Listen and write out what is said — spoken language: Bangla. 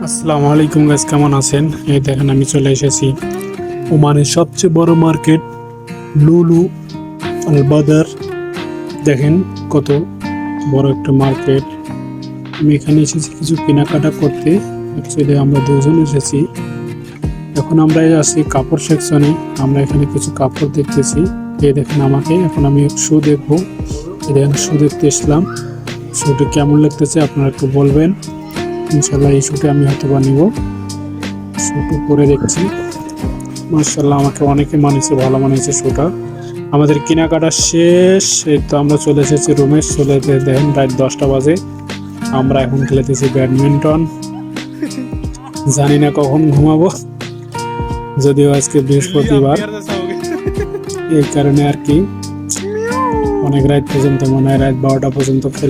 আসসালামু আলাইকুম গাইস, কেমন আছেন? এই দেখেন আমি চলে এসেছি ওমানের সবচেয়ে বড় মার্কেট লুলু আল বাদার। দেখেন কত বড় একটা মার্কেট। আমি এখানে এসেছি কিছু কেনাকাটা করতে। অ্যাকচুয়ালি আমরা দুজন এসেছি। এখন আমরা আছি কাপড় সেকশনে। আমরা এখানে কিছু কাপড় দেখতেছি। এই দেখেন আমাকে, এখন আমি শু দেখবো। এই দেখেন শু দেখতে এসলাম। শুটি কেমন লাগতেছে আপনারা একটু বলবেন। ইনশাল্লাহ এই শুটে আমি হয়তো বা নিব। শুটু পরে দেখছি, মাশাআল্লাহ আমাকে অনেকে মানিয়েছে, ভালো মানিয়েছে শুটা। আমাদের কেনাকাটা শেষ। এই তো আমরা চলে এসেছি রুমে। চলে দেখেন রাত 10টা বাজে। আমরা এখন খেলতেছি ব্যাডমিন্টন। জানি না কখন ঘুমাবো, যদিও আজকে বৃহস্পতিবার, এই কারণে আর কি অনেক রাত পর্যন্ত, মনে হয় রাত 12টা পর্যন্ত খেল